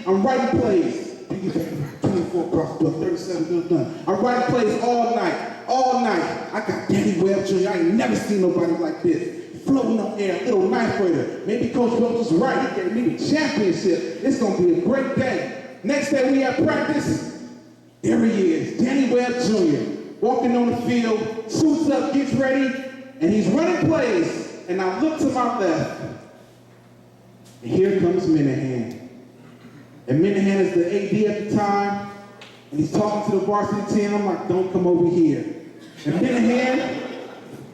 I'm writing plays. 24 across the 37 bills done. I'm writing plays all night. I got Danny Webb Jr. I ain't never seen nobody like this. Floating on air, little ninth grader. Maybe Coach Welch is right. He gave me the championship. It's gonna be a great day. Next day we have practice. There he is, Danny Webb Jr. walking on the field, suits up, gets ready, and he's running plays. And I look to my left, and here comes Minahan. And Minahan is the AD at the time, and he's talking to the varsity team. I'm like, don't come over here. And Minahan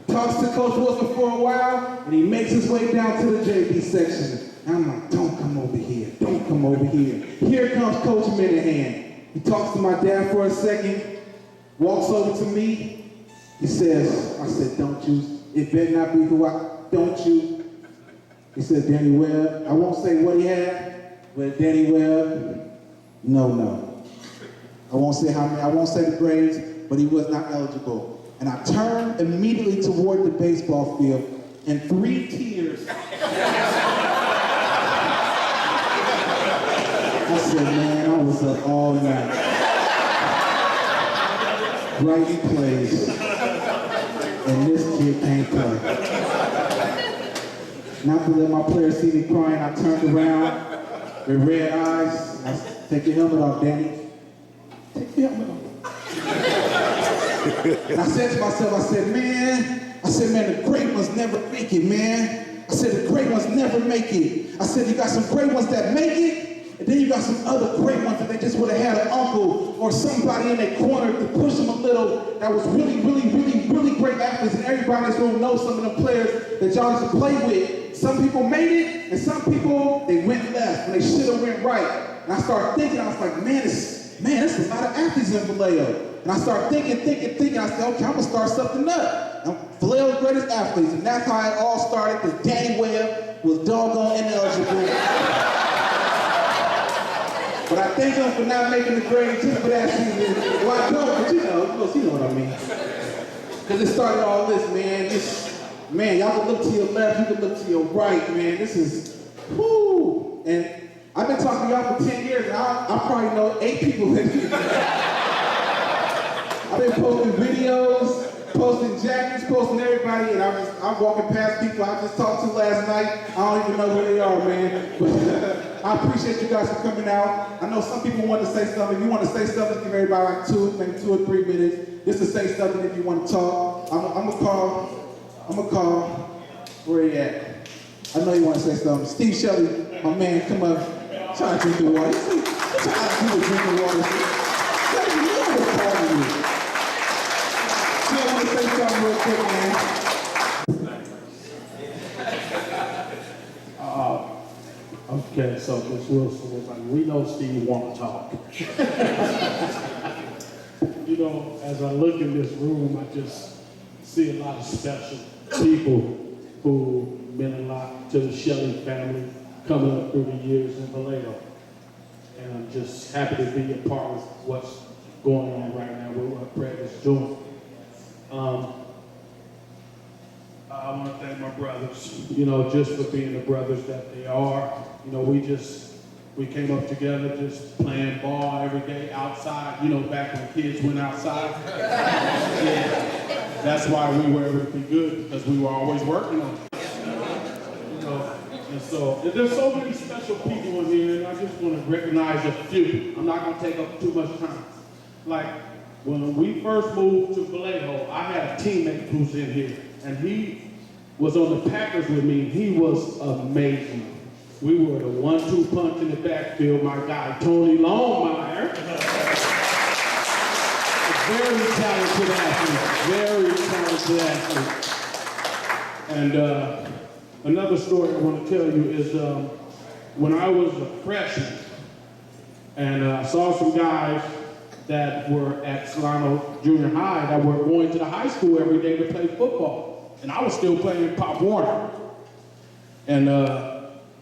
talks to Coach Wilson for a while, and he makes his way down to the JV section. And I'm like, don't come over here, don't come over here. Here comes Coach Minahan. He talks to my dad for a second, walks over to me. He says, I said, don't you, it better not be who don't you. He said, Danny Webb, I won't say what he had. With Danny Webb, no. I won't say how many, I won't say the grades, but he was not eligible. And I turned immediately toward the baseball field, and 3 tears. I said, man, I was up all night. Writing plays, and this kid can't play. Not to let my players see me crying, I turned around. With red eyes, I said, take your helmet off, Danny. Take your helmet off. And I said to myself, I said, man, the great ones never make it, man. I said, the great ones never make it. I said, you got some great ones that make it, and then you got some other great ones that they just would have had an uncle or somebody in their corner to push them a little that was really great athletes, and everybody in this room knows some of the players that y'all used to play with. Some people made it, and some people, they went left, and they should have went right. And I started thinking, I was like, man, there's a lot of athletes in Vallejo. And I started thinking, I said, okay, I'm gonna start something up. I'm Vallejo's greatest athletes, and that's how it all started, because Danny Webb was doggone ineligible. But I thank him for not making the grade just for that season. Well, I don't, but you know what I mean. Because it started all this, man. Man, y'all can look to your left, you can look to your right, man. This is, whoo. And I've been talking to y'all for 10 years, and I probably know 8 people in here. I've been posting videos, posting jackets, posting everybody, and I'm walking past people I just talked to last night. I don't even know who they are, man. But I appreciate you guys for coming out. I know some people want to say something. If you want to say something, give everybody like 2 or 3 minutes just to say something if you want to talk. I'm gonna call, where he at? I know you want to say something. Steve Shelley, my man, come up, try to drink the water. Try to drink the water. Let me call you. I want to say something real quick, man. Okay, so Ms. Wilson was like, we know Steve want to talk. You know, as I look in this room, I just see a lot of special people who meant a lot to the Shelley family coming up through the years in Vallejo. And I'm just happy to be a part of what's going on right now with what Brett is doing. I want to thank my brothers, you know, just for being the brothers that they are. You know, we came up together just playing ball every day outside, you know, back when kids went outside. Yeah. That's why we were able to be good, because we were always working on it. You know, and so there's so many special people in here, and I just want to recognize a few. I'm not going to take up too much time. Like, when we first moved to Vallejo, I had a teammate who's in here, and he was on the Packers with me. He was amazing. We were the 1-2 punch in the backfield. My guy, Tony Longmire. Very talented athlete. And another story I want to tell you is when I was a freshman, and I saw some guys that were at Solano Junior High that were going to the high school every day to play football. And I was still playing Pop Warner. And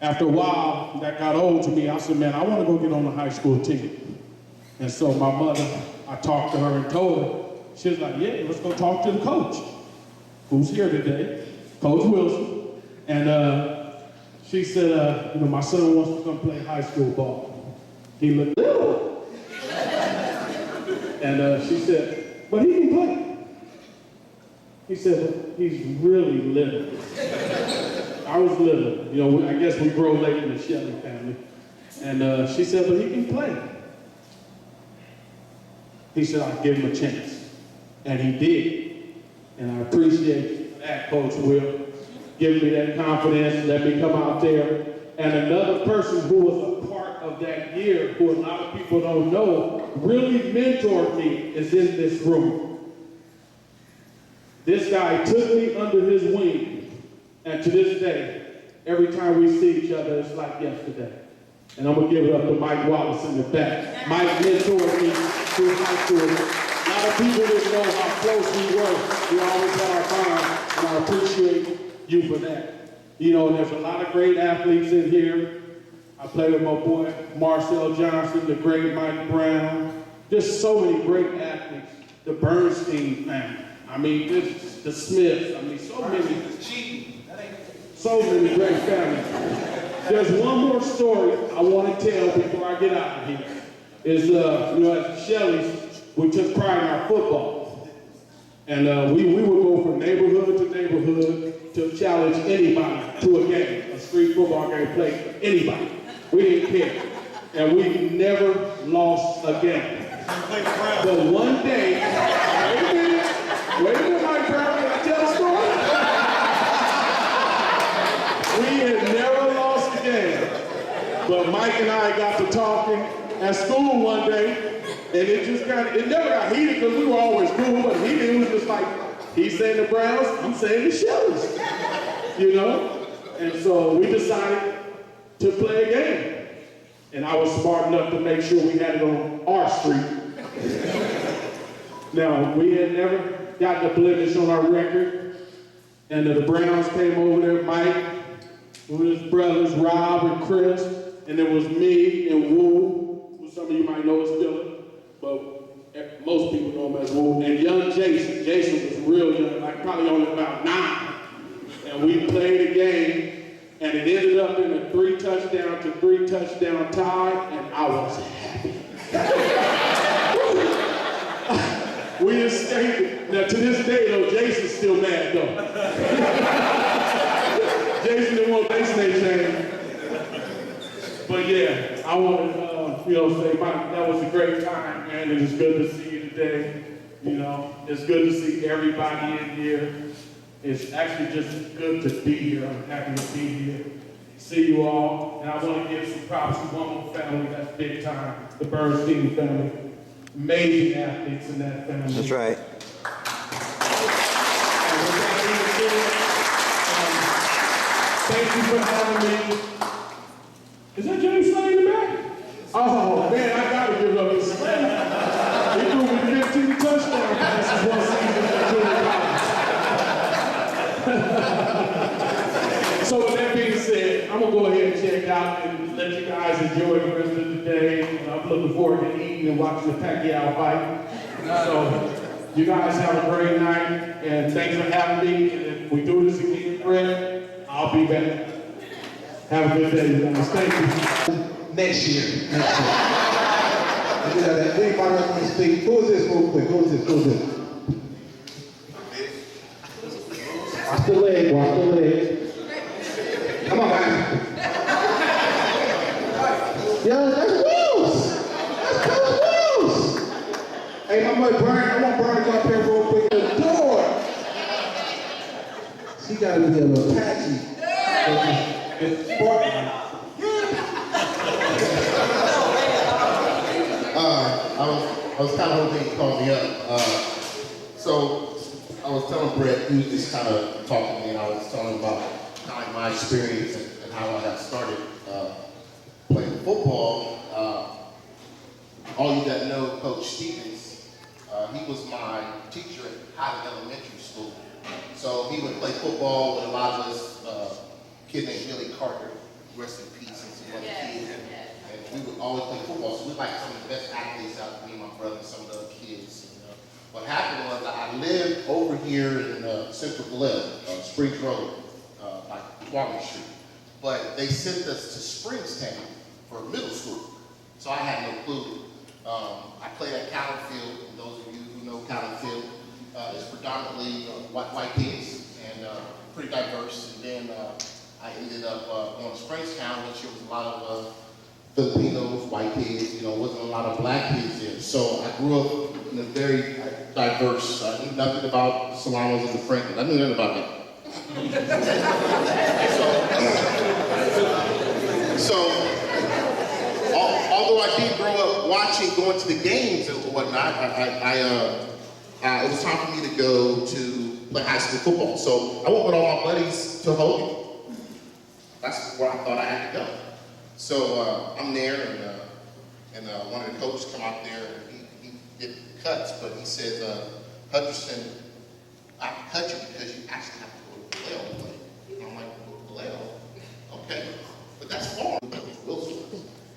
after a while, that got old to me. I said, man, I want to go get on the high school team. And so my mother, I talked to her and told her. She was like, yeah, let's go talk to the coach, who's here today, Coach Wilson. And she said, you know, my son wants to come play high school ball. He looked little. And she said, but he can play. He said, well, he's really little. I was little. You know, I guess we grow late in the Shelley family. And she said, but he can play. He said, I'll give him a chance. And he did. And I appreciate that, Coach Will, giving me that confidence, let me come out there. And another person who was a part of that year, who a lot of people don't know, really mentored me, is in this room. This guy took me under his wing. And to this day, every time we see each other, it's like yesterday. And I'm going to give it up to Mike Wallace in the back. Mike mentored me through high school. A lot of people didn't know how close we were. We always had our bond, and I appreciate you for that. You know, there's a lot of great athletes in here. I played with my boy Marcel Johnson, the great Mike Brown. Just so many great athletes. The Bernstein family. I mean, the Smiths. I mean, so many great families. There's one more story I want to tell before I get out of here. Is, you know, at Shelley's, we took pride in our football. And we would go from neighborhood to neighborhood to challenge anybody to a game, a street football game played, anybody. We didn't care. And we never lost a game. But one day, wait a minute, Mike Brown, can I tell a story? We had never lost a game. But Mike and I got to talking at school one day, and it never got heated because we were always cool, but it was just like, he's saying the Browns, I'm saying the Shelleys, you know? And so we decided to play a game. And I was smart enough to make sure we had it on our street. Now, we had never gotten a blemish on our record. And the Browns came over there, Mike, with his brothers, Rob and Chris, and it was me and Woo, who some of you might know as Dylan, but most people know him as Woo, and young Jason. Jason was real young, like probably only about 9. And we played a game, and it ended up in a 3-touchdown to 3-touchdown tie, and I was happy. We escaped it. Now, to this day, though, Jason's still mad, though. Jason didn't want his name changed. But yeah, I want to, say, Mike, that was a great time, man. It was good to see you today. You know, it's good to see everybody in here. It's actually just good to be here. I'm happy to be here. See you all. And I want to give some props to one more family that's big time, the Bernstein family. Amazing athletes in that family. That's right. Thank you for having me. Is that James Slay in the back? Oh, man, I got to give up this Slay. He threw me 15 touchdown passes one season at junior college. So with that being said, I'm going to go ahead and check out and let you guys enjoy the rest of the day. And I'm looking forward to eating and watching the Pacquiao fight. So you guys have a great night, and thanks for having me. And if we do this again, Fred, I'll be back. Have a good day, you guys. Thank you. Next year. Anybody else want to speak? Who is this real quick? Who is this? Watch the leg. Come on, guys. Yo, that's Wills. That's Coach Wills. Hey, my boy Brian, I want Brian to come up here real quick. The door. She got to be a little patchy. It's Spartan. I was kind of hoping he called me up. So I was telling Brett, he was just kind of talking to me, and I was telling him about kind of like my experience and how I got started playing football. All you that know Coach Stevens, he was my teacher at Highland Elementary School. So he would play football with a lot of us, a kid named Billy Carter, rest in peace, and some other kids. And we would always play football, so we were like some of the best athletes out there, me and my brother and some of the other kids. And, what happened was I lived over here in Central Vallejo, Springs Road, like Twomley Street. But they sent us to Springstown for middle school. So I had no clue. I played at Callan Field, and those of you who know Callan Field, it's predominantly white kids and pretty diverse. And then I ended up going to Springstown, which there was a lot of Filipinos, white kids, wasn't a lot of black kids there. So I grew up in a very diverse. I knew nothing about the Solanos and the Franklins. I knew nothing about that. So although I did grow up watching, going to the games and whatnot, it was time for me to go to play high school football. So I went with all my buddies to Hogan. That's where I thought I had to go. So I'm there, and one of the coaches come out there, and he did cuts, but he says, Hutcherson, I can cut you because you actually have to go to Vallejo play. And I'm like, Vallejo? Okay. But that's far. Wilson.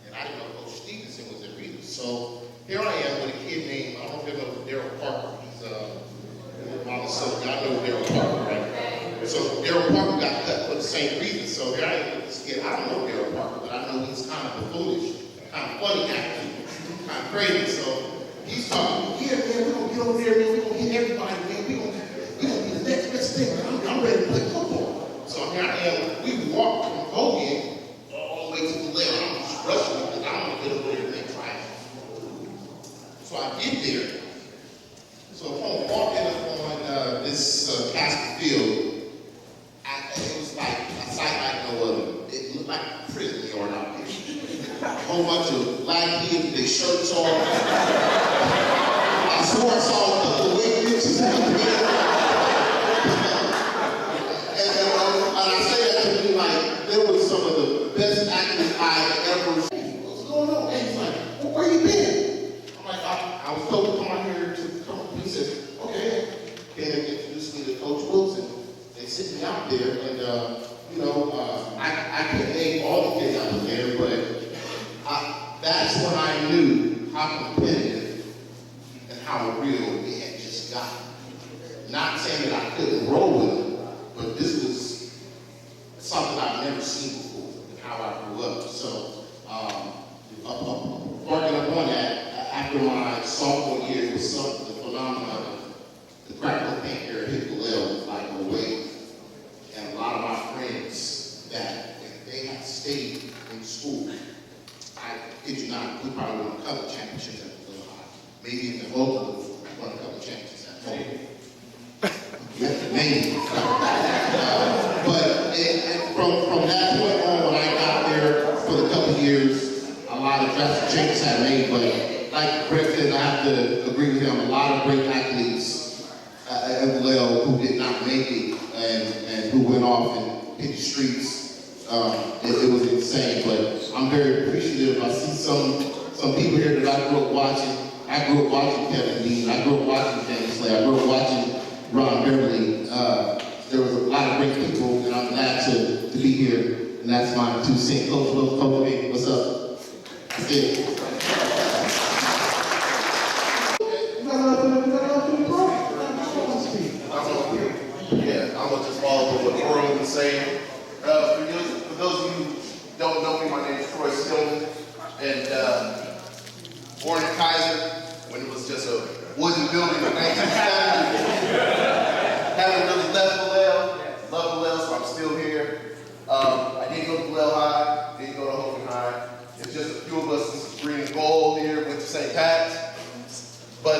And I didn't know Coach Stevenson was there either. So here I am with a kid named, I don't know if you know Daryl Parker. He's I know Daryl Parker, right? So Daryl Parker got cut for the same reason. So here I am with this kid. I don't know Daryl Parker, but I know he's kind of foolish, kind of funny guy, kind of crazy. So he's talking, yeah, man, we're gonna get over there, man, we're gonna hit everybody, man, we're gonna be the next best thing. I'm ready to play football. So here I am, we walked from Hogan all the way to the left. I'm just rushing because I don't want to get over there and make tries. So I get there. So I'm walking up on this Castle Field. It was like a sight like no other. It looked like a prison yard out there. A whole bunch of black kids with their shirts on. I swore I saw a couple of white bitches out there. And I say that to be like, there was some of the best actors I ever seen. What's going on? And he's like, well, where you been? I'm like, I was told to come out here to come. He said, okay. Came and introduced me to Coach Wilson. They sent me out there, and I can't name all the kids out there, but that's when I knew how competitive and how real it had just gotten. Not saying that I couldn't roll with it, but this was something I've never seen before and how I grew up. So, working up on that, after my sophomore year, it was something, the phenomenon, the crack cocaine era hit the level like Moye. And a lot of my friends that if they had stayed in school, I kid you not, we probably won a couple championships at the High. Maybe in the Oakland, won a couple championships at home. Maybe. But from that point on, when I got there for the couple years, a lot of drastic changes had made. But like Brett said, I have to agree with him. A lot of great athletes at Vallejo who did not make it and who went off and hit the streets. It was insane. But I'm very appreciative. I see some people here that I grew up watching. I grew up watching Kevin Dean. I grew up watching James Slay. I grew up watching Ron Beverly. There was a lot of great people, and I'm glad to be here. And that's my 2 cents. Coach, hey, what's up? That's it. Yeah, I'm gonna just follow what the world is saying. For those of you who don't know me, my name is Troy Stillman, and born in Kaiser when it was just a wooden building in 1970. Haven't really left Vallejo. Love Vallejo, so I'm still here. I didn't go to Vallejo High, didn't go to Hogan High. It's just a few of us in green and gold here, went to St. Pat's. But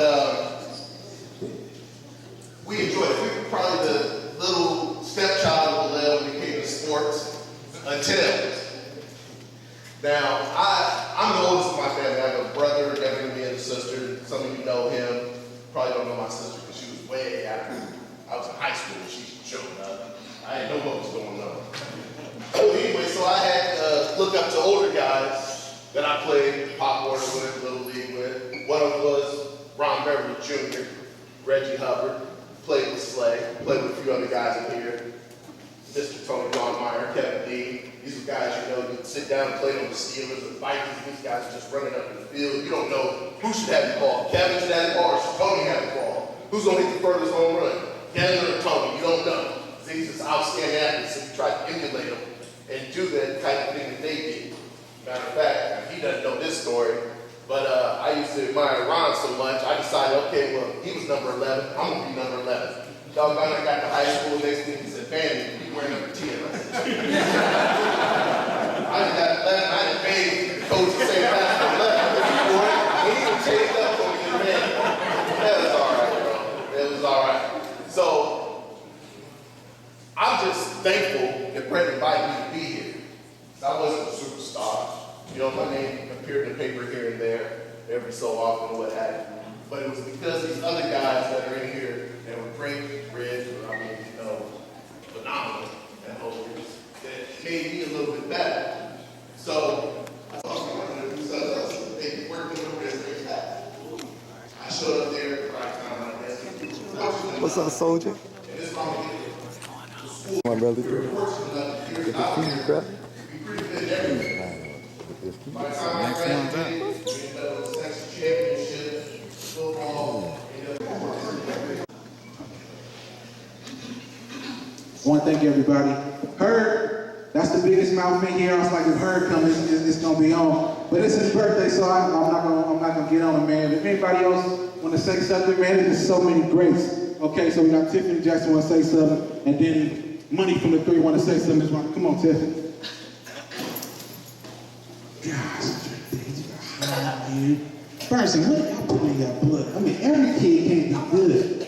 we enjoyed it. We were probably the little stepchild of Vallejo when it came to sports until. Now, I'm the oldest of my family. I have a brother, Devin, and a sister. Some of you know him. Probably don't know my sister because she was way after. I was in high school when she showed up. I didn't know what was going on. So anyway, so I had to look up to older guys that I played Pop Warner with, Little League with. One of them was Ron Beverly Jr., Reggie Hubbard, played with Slay, played with a few other guys in here. Mr. Tony Longmire, Kevin Dean. These are guys you sit down and play on the Steelers, the Vikings. These guys are just running up in the field. You don't know who should have the ball. Kevin should have the ball or should Tony have the ball? Who's going to hit the furthest home run? Kevin or Tony? You don't know. These are just outstanding athletes, so you try to emulate them and do that type of thing that they did. Matter of fact, he doesn't know this story, but I used to admire Ron so much, I decided, okay, well, he was number 11, I'm going to be number 11. Doggone, I got to high school, next thing he said, Fanny, you wear number 10. I said, I just got 11, I didn't beg the coach to say that's for 11. He even changed up for me, man. That was all right, bro. It was all right. So, I'm just thankful that Brett invited me to be here. I wasn't a superstar. You know, my name appeared in the paper here and there, every so often, what have you. But it was because these other guys that are in here that were great, Red, phenomenal at Holders, that made me a little bit better. So, I thought we were going to do something else. They worked in the rest of I showed up there at the right time, I guess. What's up, soldier? And this mama did it. My brother. We were fortunate enough to hear Get the feed crap. be pretty good at everything. By the time I graduated, we ended up with a section championship, football, I want to thank everybody. Herb, that's the biggest mouth in here. I was like, if Herb comes, it's gonna be on. But it's his birthday, so I'm not gonna get on him, man. If anybody else want to say something, man, there's so many greats. Okay, so we got Tiffany Jackson want to say something, and then Money from the 3 want to say something. Come on, Tiffany. Gosh, man. Person, what y'all put in your blood? I mean, every kid can't be good.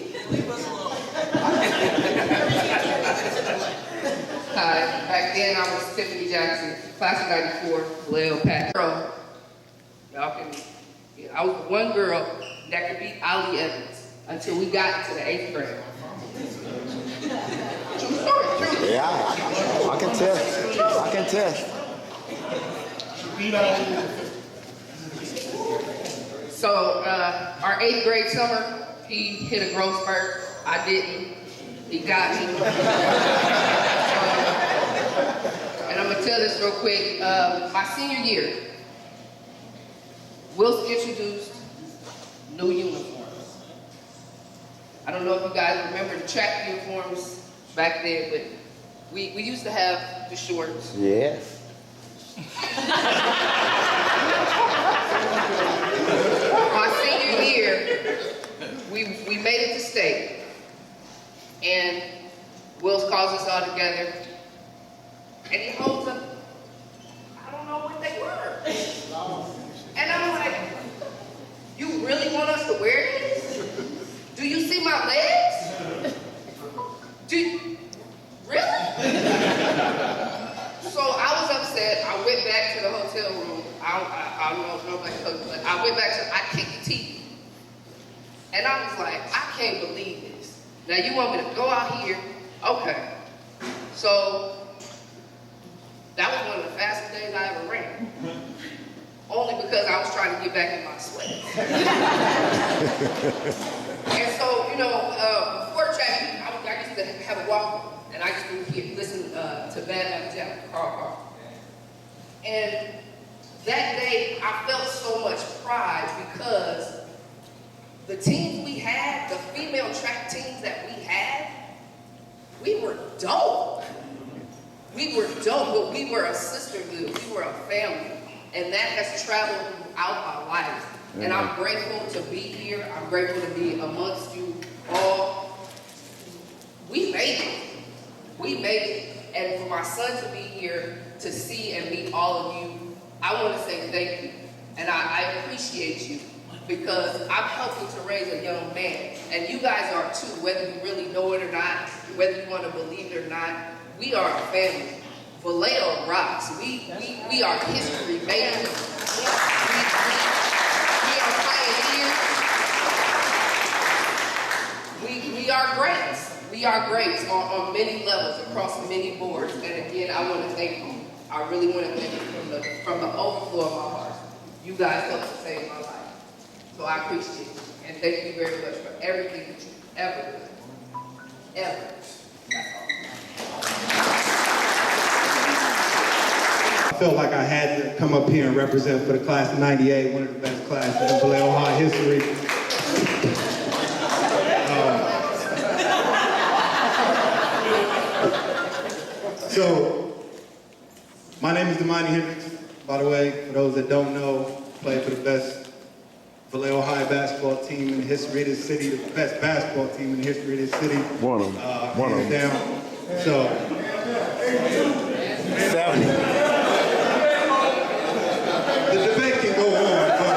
Hi, back then I was Tiffany Jackson, class of 94, Vallejo Pat. Y'all can, I was one girl that could beat Ali Evans until we got to the 8th grade. True story, true. Yeah, I can test. I can test. So, our 8th grade summer, he hit a growth spurt. I didn't. He got me. And I'm gonna tell this real quick. My senior year, Wilson introduced new uniforms. I don't know if you guys remember the track uniforms back then, but we used to have the shorts. Yes. My senior year, we made it to state, and Wills calls us all together, and he holds up, I don't know what they were. And I'm like, you really want us to wear these? Do you see my legs? Really? So I was upset. I went back to the hotel room. I don't know if nobody told me, but I went back to, I kicked the TV. And I was like, I can't believe this. Now you want me to go out here? Okay. So that was one of the fastest days I ever ran. Only because I was trying to get back in my sweat. And so, before track, I used to have a walk. And I used to listen to Bad Jam, Carl. And that day, I felt so much pride because the teams we had, the female track teams that we had, we were dope. We were dope, but we were a sisterhood. We were a family. And that has traveled throughout my life. And I'm grateful to be here. I'm grateful to be amongst you all. We made it. We made it, and for my son to be here to see and meet all of you, I want to say thank you, and I appreciate you, because I'm helping to raise a young man, and you guys are too, whether you really know it or not, whether you want to believe it or not. We are a family. Vallejo rocks. We are history makers. We are pioneers. We are greats. We are greats on many levels, across many boards. And again, I want to thank you. I really want to thank you from the overflow of my heart. You guys helped to save my life. So I appreciate you. And thank you very much for everything that you ever done. Ever. That's all. I felt like I had to come up here and represent for the class of '98, one of the best classes in Vallejo High history. So, my name is Damani Hendricks. by the way, for those that don't know, played for the best Vallejo High basketball team in the history of this city, the best basketball team in the history of this city. One of them. Hands down. So, 70. the debate can go on, but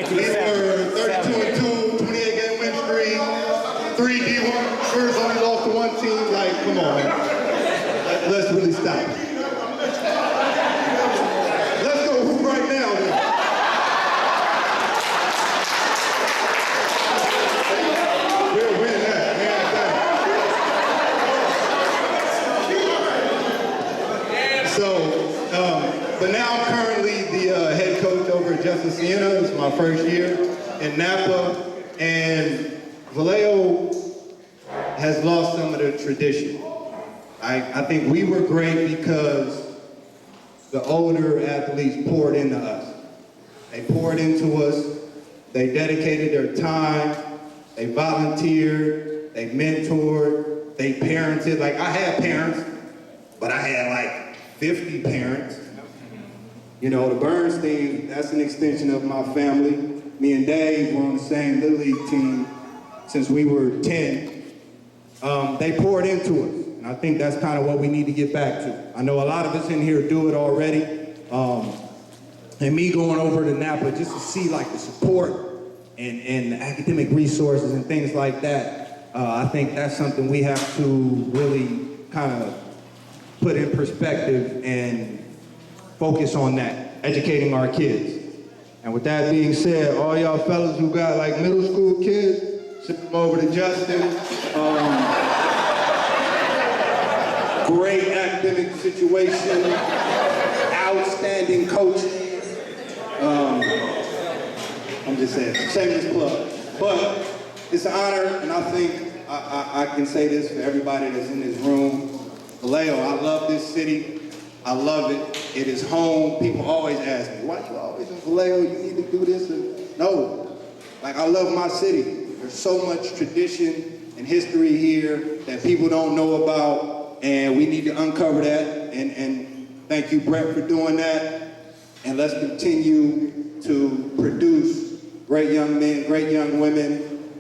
we were 32-2, 28-game win streak, 3 D1, first only lost to one team. Like, come on. Let's really stop. Let's go hoop right now, then. We'll win that, hands down. So, but now I'm currently the head coach over at Justice Siena. It's my first year in Napa, and Vallejo has lost some of the tradition. I think we were great because the older athletes poured into us. They poured into us, they dedicated their time, they volunteered, they mentored, they parented. Like, I had parents, but I had like 50 parents. You know, the Bernstein, that's an extension of my family. Me and Dave were on the same Little League team since we were 10. They poured into us, and I think that's kind of what we need to get back to. I know a lot of us in here do it already, and me going over to Napa just to see like the support and the academic resources and things like that, I think that's something we have to really kind of put in perspective and focus on that, educating our kids. And with that being said, all y'all fellas who got like middle school kids, send them over to Justin. Great academic situation, outstanding coaching. I'm just saying, shameless plug. But it's an honor, and I think I can say this for everybody that's in this room. Vallejo, I love this city. I love it. It is home. People always ask me, why you always in Vallejo? You need to do this. No, like, I love my city. There's so much tradition and history here that people don't know about, and we need to uncover that. And thank you, Brett, for doing that. And let's continue to produce great young men, great young women,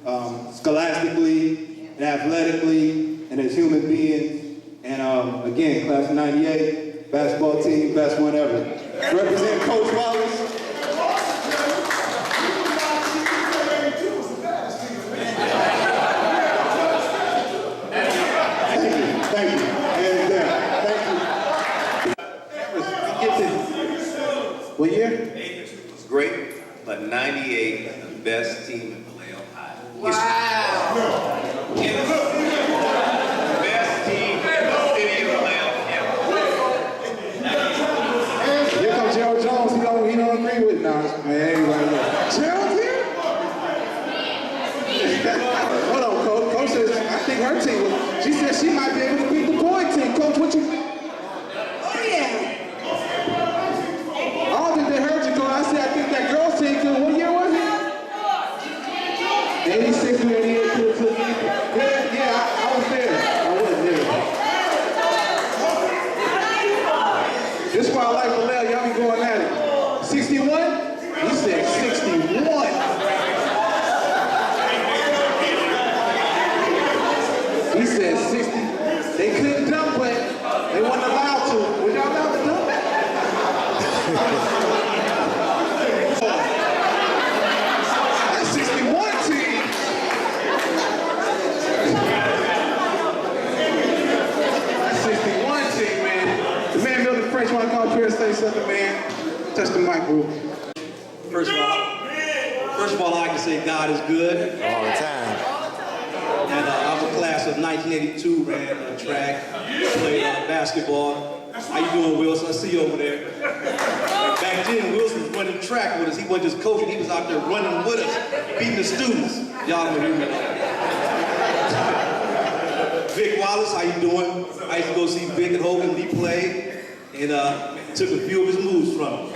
scholastically and athletically and as human beings. And again, class of '98, basketball team, best one ever. Represent Coach Wallace. Thank you. And thank you. What year? It's great, but '98 is the best team in Vallejo High. Wow. It's the best team in the city of Vallejo ever. Here comes Gerald Jones. He don't agree with now. Man, everybody look. Gerald's here? Hold on, Coach. Coach says, I think her team was, she said she might be able to beat the boy team. Coach, what you? Oh, yeah. I don't think they heard you, Coach. I said, I think that girl's team could. What year was it? 86 to 88. Yeah, I was there. I wasn't there. This is why I like Vallejo. Y'all be going at it. 61? He said 61. He said 60. They couldn't dunk, but they weren't allowed to. Was y'all allowed to dunk? That 61 team. That 61 team, man. The man Milton French want to come up here and say something, man. Touch the mic, bro. First of all, I can say God is good. All the time. And I'm a class of 1982, ran track, played basketball. How you doing, Wilson? I see you over there. Back then, Wilson was running track with us. He wasn't just coaching, he was out there running with us, beating the students. Y'all don't hear me. Vic Wallace, how you doing? I used to go see Vic at Hogan. He played and took a few of his moves from him.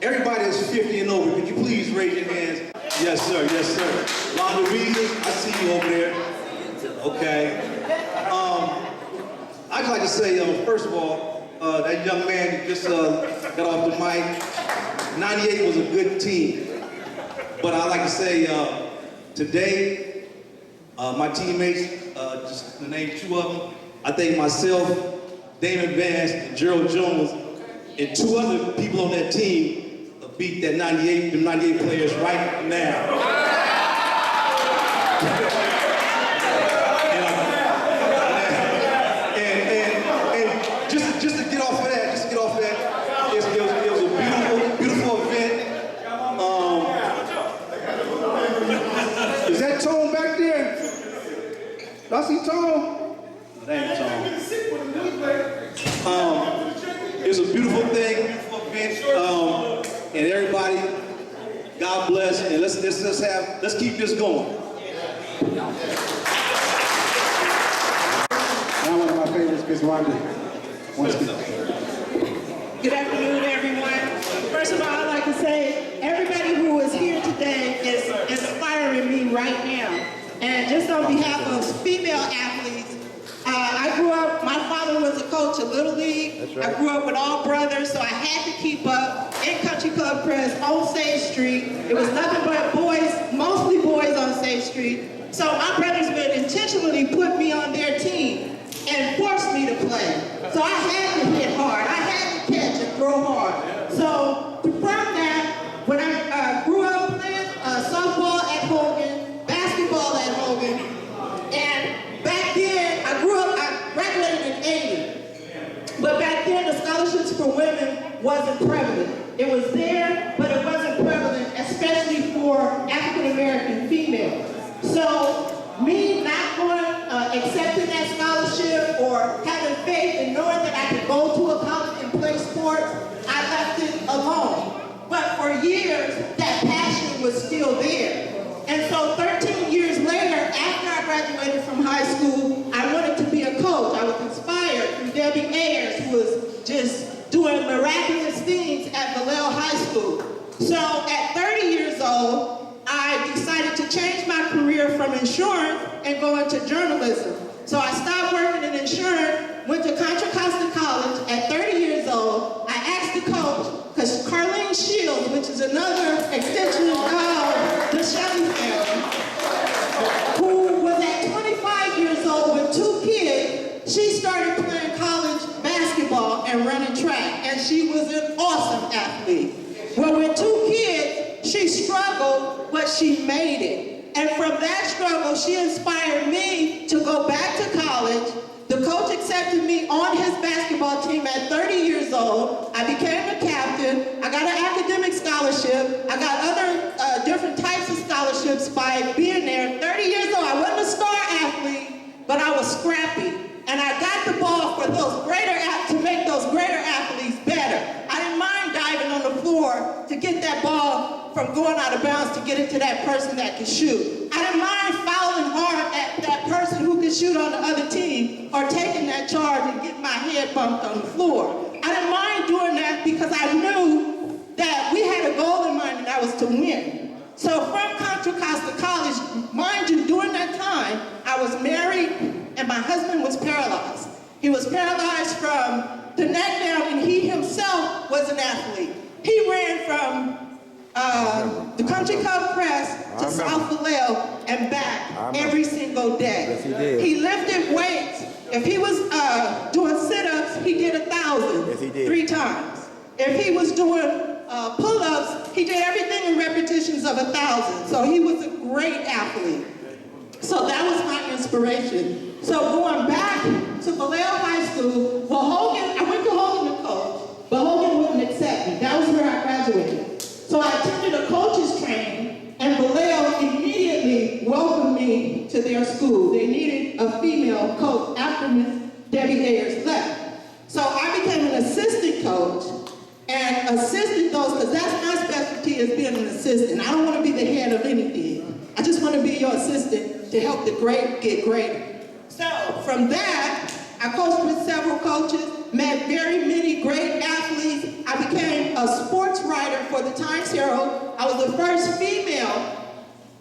Everybody that's 50 and over, could you please raise your hands? Yes, sir. Yes, sir. Londa Reasons, I see you over there. Okay. I I'd just like to say, first of all, that young man that just got off the mic, 98 was a good team. But I'd like to say, today, my teammates, just to name two of them, I think myself, Damon Vance, and Gerald Jones, and two other people on that team beat that 98 players right now. And just to get off of that, it was a beautiful event. Is that Tone back there? I see Tone. That ain't Tone. It was a beautiful thing, beautiful event, and everybody, God bless, and let's keep this going. Now one of my favorites, Miss Wanda. Good afternoon, everyone. First of all, I'd like to say everybody who is here today is inspiring me right now. And just on behalf of female athletes, I grew up, my father was a coach of Little League. That's right. I grew up with all brothers, so I had to keep up in Country Club Press on Sage Street. It was nothing but boys, mostly boys on Sage Street. So my brothers would intentionally put me on their team and force me to play. So I had to hit hard. I had to catch and throw hard. So from that, when I grew up playing softball at Hogan, basketball at Hogan, and back then, I graduated in 80. But back then, the scholarships for women wasn't prevalent. It was there, but it wasn't prevalent, especially for African American females. So me not accepting that scholarship or having faith and knowing that I could go to a college and play sports, I left it alone. But for years, that passion was still there. And so 13 years later, after I graduated from high school, I wanted to be a coach. I was inspired through Debbie Ayers, who was just doing miraculous things at Vallejo High School. So at 30 years old, I decided to change my career from insurance and go into journalism. So I stopped working in insurance, went to Contra Costa College at 30 years old. I asked the coach, because Carlene Shields, which is another extension of the Shelly family, who was at 25 years old with 2 kids, she started playing college basketball and running track, and she was an awesome athlete. Well, with 2 kids, she struggled, but she made it. And from that struggle, she inspired me to go back to college. The coach accepted me on his basketball team at 30 years old. I became a captain. I got an academic scholarship. I got other different types of scholarships by being there. 30 years old, I wasn't a star athlete, but I was scrappy. And I got the ball for those to make those greater athletes better. I didn't mind diving on the floor to get that ball from going out of bounds to get it to that person that could shoot. I didn't mind fouling hard at that person who could shoot on the other team or taking that charge and getting my head bumped on the floor. I didn't mind doing that because I knew that we had a goal in mind, and that was to win. So from Contra Costa College, mind you, during that time, I was married and my husband was paralyzed. He was paralyzed from the neck down, and he himself was an athlete. He ran from the Country Club Press to South Vallejo and back every single day. Yes, he did. He lifted weights. If he was doing sit-ups, he did 1,000 Yes, he did. 3 times. If he was doing pull-ups, he did everything in repetitions of 1,000. So he was a great athlete. So that was my inspiration. So going back to Vallejo High School, I went to Hogan to coach, but Hogan wouldn't accept me. That was where I graduated. So I attended a coach's training, and Vallejo immediately welcomed me to their school. They needed a female coach after Miss Debbie Ayers left. So I became an assistant coach and assisted those, because that's my specialty, is being an assistant. I don't want to be the head of anything. I just want to be your assistant to help the great get greater. So from that, I coached with several coaches, met very many great athletes. I became a sports writer for the Times Herald. I was the first female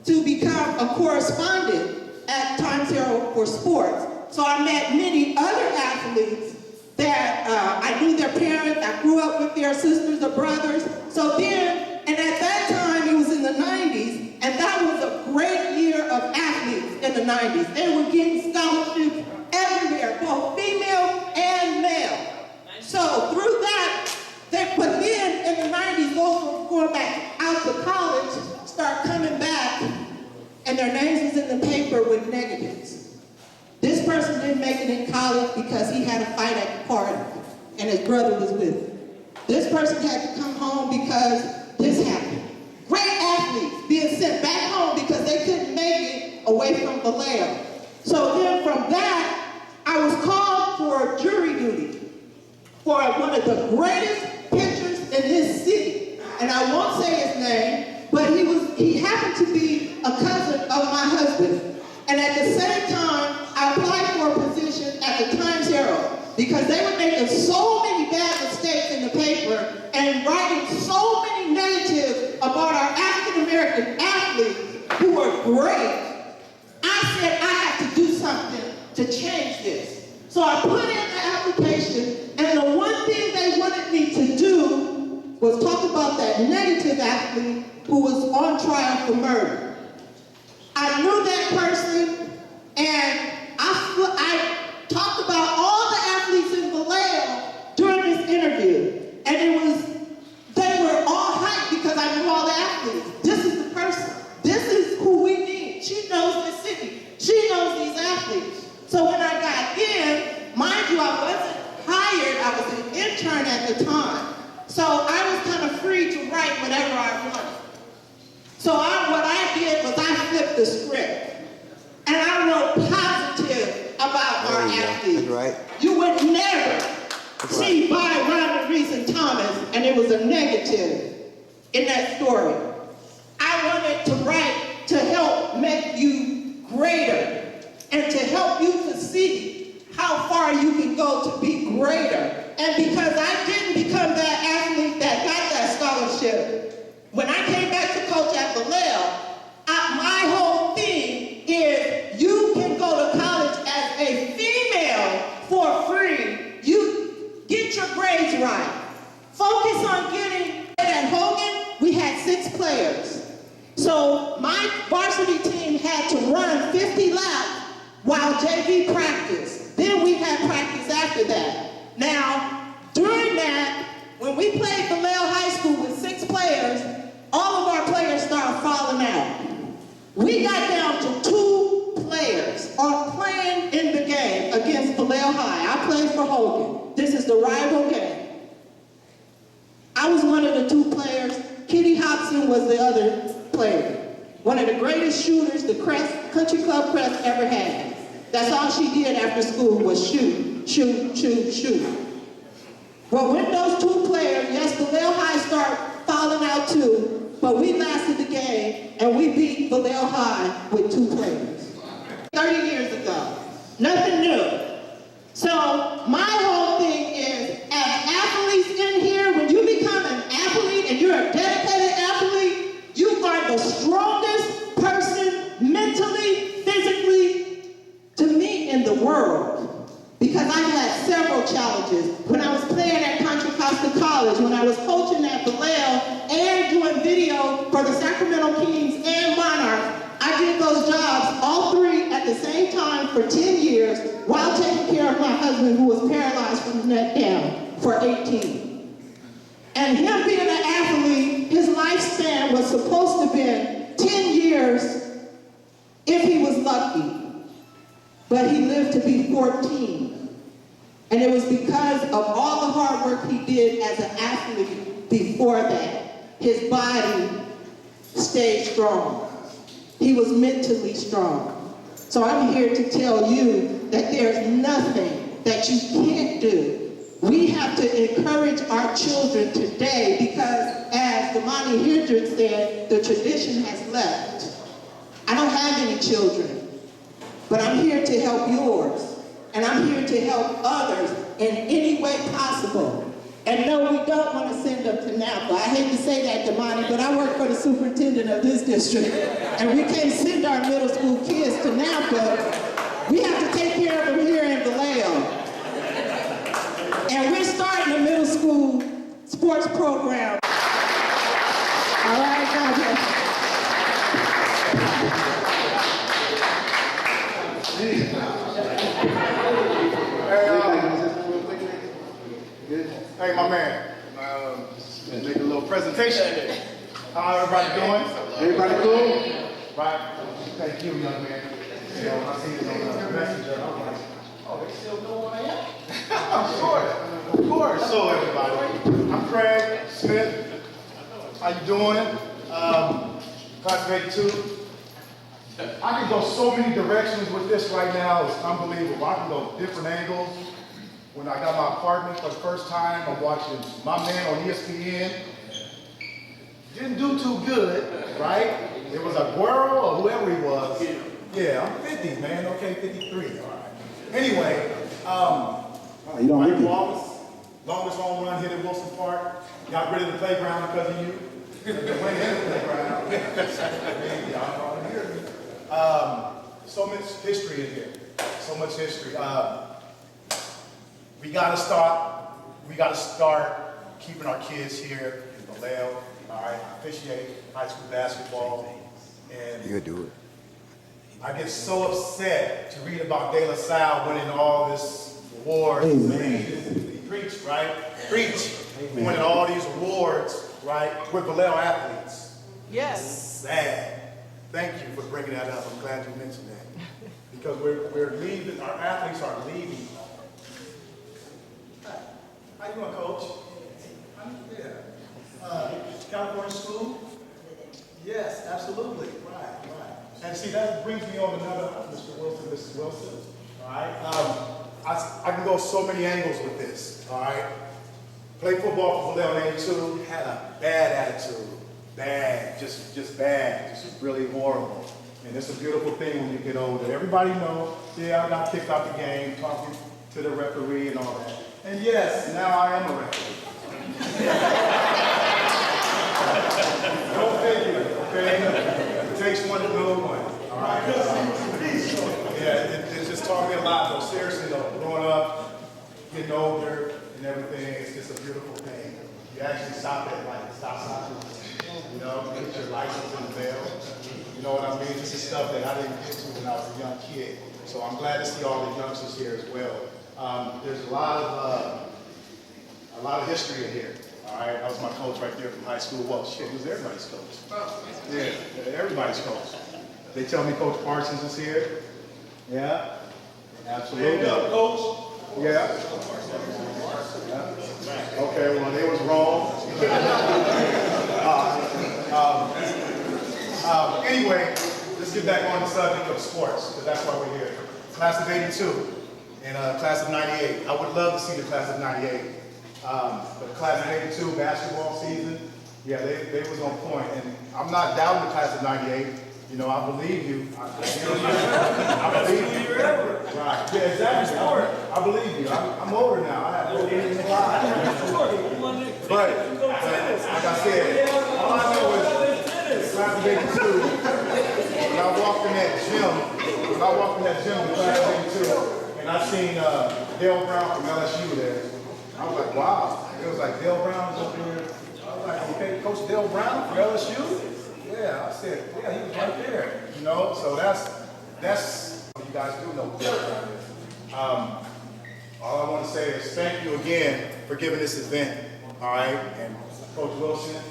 to become a correspondent at Times Herald for sports. So I met many other athletes that I knew their parents, I grew up with their sisters or brothers. So then, and at that time, it was in the 90s, and that was a great year of athletes in the 90s. They were getting scholarships everywhere, both female and male. So through that, but then in the 90s, those who were going back out to college start coming back, and their names was in the paper with negatives. This person didn't make it in college because he had a fight at the party, and his brother was with him. This person had to come home because this happened. Great athletes being sent back home because they couldn't make it away from Vallejo. So then from that, I was called for jury duty for one of the greatest pitchers in this city. And I won't say his name, but he happened to be a cousin of my husband. And at the same time, I applied for a position at the Times Herald because they were making so many bad mistakes in the paper and writing so many negatives about our African-American athletes who were great. I said I had to do something to change this. So I put in the application, and the one thing they wanted me to do was talk about that negative athlete who was on trial for murder. I knew that person, and I talked about all the athletes in Vallejo during this interview. And they were all hyped because I knew all the athletes. This is the person. This is who we need. She knows this city. She knows these athletes. So when I got in, mind you, I wasn't hired. I was an intern at the time. So I was kind of free to write whatever I wanted. So what I did was I flipped the script. And I wrote positive about our athletes. That's right. You would never see by Ronald Reason Thomas, and it was a negative in that story. I wanted to write to help make you greater and to help you to see how far you can go to be greater. And because I didn't become that athlete that got that scholarship, when I came back to coach at Vallejo, my whole thing is you can go to college as a female for free. You get your grades right. Focus on getting. At Hogan, we had 6 players. So my varsity team had to run 50 laps while JV practiced. Then we had practice after that. Now, during that, when we played Vallejo High School with 6 players, all of our players started falling out. We got down to 2 players playing in the game against Vallejo High. I played for Hogan. This is the rival game. I was one of the 2 players. Kitty Hobson was the other player. One of the greatest shooters the Country Club Crest ever had. That's all she did after school was shoot, shoot, shoot, shoot. Well, with those 2 players, yes, Vallejo High started falling out too, but we lasted the game, and we beat Vallejo High with 2 players. 30 years ago. Nothing new. So my whole thing is, as athletes in here, when you become an athlete and you're a dedicated athlete, you are the strongest person mentally, physically, to me in the world. Because I had several challenges. When I was playing at Contra Costa College, when I was coaching at Vallejo, and doing video for the Sacramento Kings and Monarchs, I did those jobs, all 3 at the same time for 10 years, while taking care of my husband who was paralyzed from the neck down for 18. And him being an athlete, his lifespan was supposed to be 10 years if he was lucky. But he lived to be 14. And it was because of all the hard work he did as an athlete before that. His body stayed strong. He was mentally strong. So I'm here to tell you that there's nothing that you can't do. We have to encourage our children today because, as Damani Hendricks said, the tradition has left. I don't have any children, but I'm here to help yours. And I'm here to help others in any way possible. And no, we don't want to send them to Napa. I hate to say that, Damani, but I work for the superintendent of this district. And we can't send our middle school kids to Napa We have to take care of them here in Vallejo. And we're starting a middle school sports program. All right, God bless. Hey, my man. Make a little presentation. How everybody doing? Everybody cool? Right. Thank you, young man. You know, I see it on the messenger. I'm like, oh, they still know who I am? Of course. So, everybody. I'm Craig Smith. How you doing? Class of '82. I can go so many directions with this right now. It's unbelievable. I can go different angles. When I got my apartment for the first time, I'm watching my man on ESPN. Didn't do too good, right? It was a Guerrero or whoever he was. Yeah, I'm 50, man. Okay, 53. All right. Anyway, Mike Wallace, longest home run hit at Wilson Park. Got rid of the playground because of you. Went in the playground. Y'all all hear me. So much history in here. So much history. We gotta start keeping our kids here in Vallejo. All right, I appreciate high school basketball, and You do it. I get so upset to read about De La Salle winning all this awards. Amen. He preached, right? Preach. Winning all these awards, right? With Vallejo athletes. Yes. Sad. Thank you for bringing that up. I'm glad you mentioned that. Because we're leaving, our athletes are leaving. How you doing, Coach? Yeah. California school? Yes, absolutely. Right. And see, that brings me on another, Mr. Wilson. All right. I can go so many angles with this. All right. Played football for Vallejo in '82. Had a bad attitude. Bad. Just bad. Just really horrible. And it's a beautiful thing when you get older. Everybody knows, yeah, I got kicked out the game, talking to the referee and all that. And yes, now I am a referee. Don't take it, okay? It takes one to know one, all right? Yeah, it just taught me a lot, though. Seriously, though, growing up, getting older and everything, it's just a beautiful thing. You actually stop at like stop signs, you know, get your license in the mail. You know what I mean? This is stuff that I didn't get to when I was a young kid. So I'm glad to see all the youngsters here as well. There's a lot of history in here. All right, that was my coach right there from high school. Well, shit, he was everybody's coach. Yeah, everybody's coach. They tell me Coach Parsons is here. Yeah, absolutely. Stand up, Coach. Yeah. Okay, well, they was wrong. Anyway, let's get back on the subject of sports, because that's why we're here. Class of '82 and class of '98. I would love to see the class of '98. But class of '82 basketball season, yeah, they was on point. And I'm not doubting the class of '98. You know, I believe you. I believe you. Right. Yeah, exactly. I believe you. I'm older now. I have no reason to lie. But like I said, all I know is class of '82. When I walked in that gym, in class of '82, and I seen Dale Brown from LSU there. I was like, wow. It was like Dale Brown's up here. I was like, okay, Coach Dale Brown for LSU? Yeah, I said, yeah, he was right there. You know, so that's what you guys do know who Dale Brown is. All I want to say is thank you again for giving this event. All right, and Coach Wilson,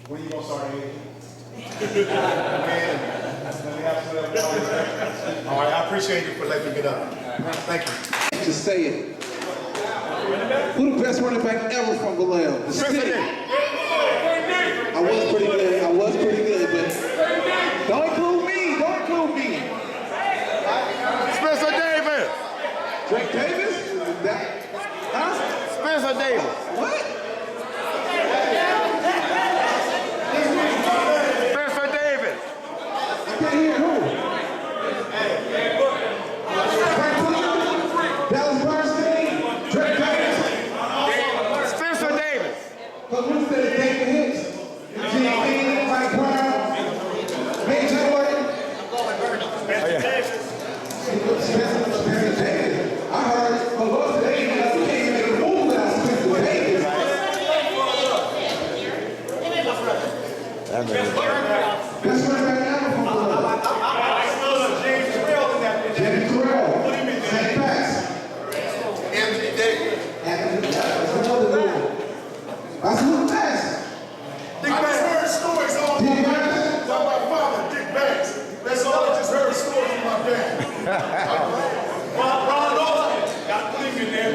when are you gonna start aging? Man, let me have some of that. All right, I appreciate you for letting me get up. Thank you. Just say it. Who the best running back ever from Vallejo? The city. I was pretty good, but don't include me. Spencer Davis. Drake Davis? Spencer Davis. What? Spencer Davis. I can't hear who? Dallas Bernstein? Drake Davis? Spencer Davis. But who said it came to hits? G.E., Mike Brown, Major Jordan? Spencer Davis. Best running back ever from Vallejo. James Terrell in that picture. James Terrell. Put him in there. Same facts. Anthony Davis. That's another dude. That's who the best. Dick Bags. I just heard stories all Dick my Bags? about my father, Dick Bags. That's all I just heard stories from my dad. Ron Norton. Got to put him in there.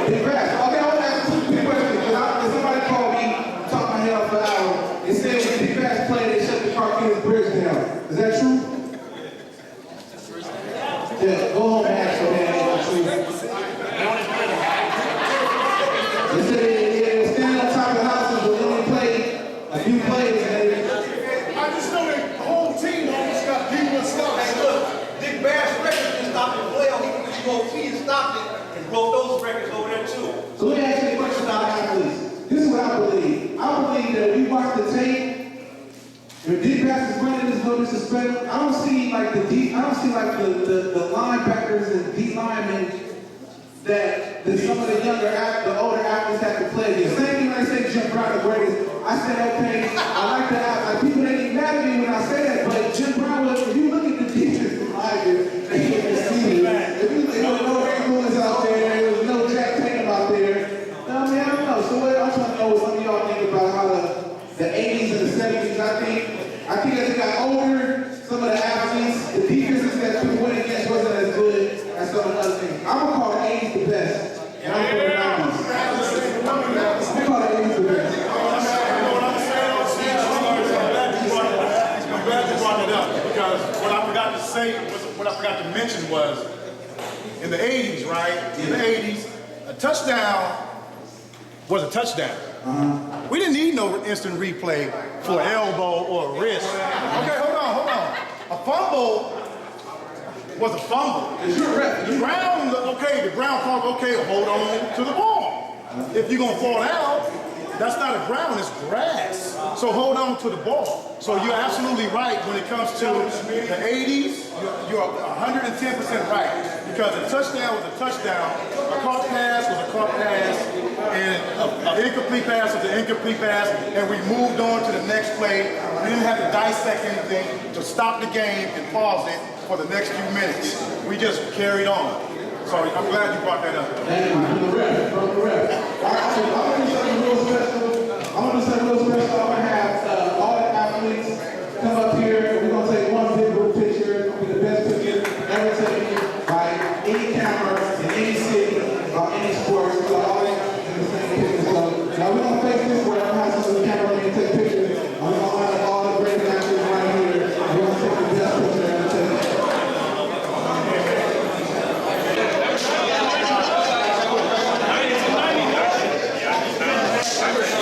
Big Bass. Okay, I want to ask two quick questions because somebody called me, talked my head off for an hour, and said when Big Bass played, they shut the Carquinez Bridge down. Is that true? Yeah, go home and ask your dad if it's true. They said they were standing on top of the houses, but they only played a few plays, and they... I just know that the whole team almost got people and stuff. Hey, look, Dick Bass records been stopped in Vallejo. He was OT and stopped it and broke those records over there too. So let me ask you a question about athletes. This is what I believe. I believe that when you watch the tape, if Dick Bass is running this no disrespect, I don't see like the linebackers and D linemen that some of the older athletes have to play. The same thing when I say Jim Brown the greatest. I said, okay, I like the athletes. People ain't even mad at me when I say that, but Jim Brown was, if you look at the defensive linemen, they can't see it. If you look at no Ray Lewis out there, there was no Jack Tatum out there. I mean, I don't know. So what I'm trying to know is some of y'all think about how the 80s and the 70s, I think as they got older, some of the athletes, the defenses that people went against wasn't as good as some of the other things. I'm going to call the 80s the best. And I'm going to call the 90s. I'm call the 80s the best. I'm glad you brought that up because what I forgot to say, what I forgot to mention was in the 80s, right? In the 80s, a touchdown was a touchdown. We didn't need no instant replay for an elbow or a wrist. Okay, hold on. A fumble was a fumble. The ground, okay, the ground called, okay, hold on to the ball. If you're gonna fall down, that's not a ground, it's grass. So hold on to the ball. So you're absolutely right when it comes to the 80s, you're 110% right. Because a touchdown was a touchdown, a caught pass was a caught pass, and an incomplete pass was an incomplete pass, and we moved on to the next play. We didn't have to dissect anything to stop the game and pause it for the next few minutes. We just carried on. So I'm glad you brought that up. Thank you. From the ref. I'm going to do something real special. I'm going to have all the athletes come up here. We're going to take one big group picture. It's going to be the best picture ever taken by any camera in any city or any sport. So all in the same picture. So now we're going to face this way. I'm going to have some of the cameramen take pictures. I'm going to have all the great athletes right here. We're going to take the best picture ever taken. I'm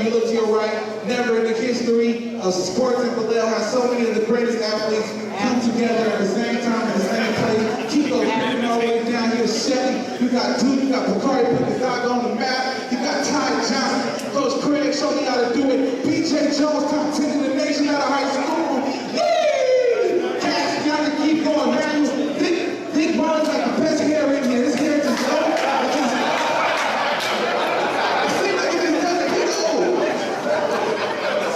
you look to your right, never in the history of sports in Vallejo has so many of the greatest athletes come together at the same time in the same place. Chico moving all the way down here, Shelly. You got Duke, you got Bakari put the dog on the map. You got Ty Johnson, Coach Craig showed me how to do it. BJ Jones, top 10 in the nation out of high school. Yay! Cash, you gotta keep going, man. Dick Barnes like the best hair in here. His hair is just low. It seems like it just doesn't get old.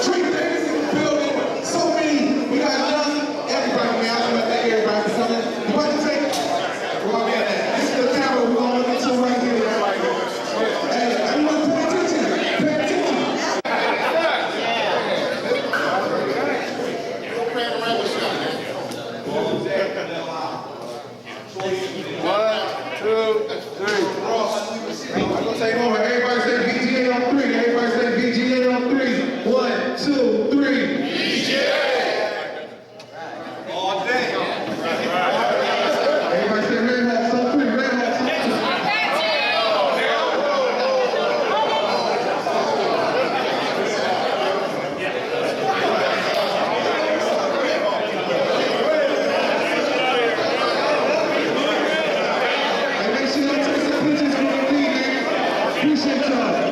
Trey Davis in the building. So many. We got young. Everybody, man. I'm gonna thank everybody for coming. You want to take? Well, man, this is the camera we're gonna look into right here. Hey, everyone pay attention. Pay attention. I'm gonna take over. Everybody say VGA on 3. Everybody say VGA on 3. 1, 2, 3. VGA. All day. Everybody say Red Hawks on 3. Red Hawks on 3. And make sure y'all take some pictures for the league, man. Appreciate y'all.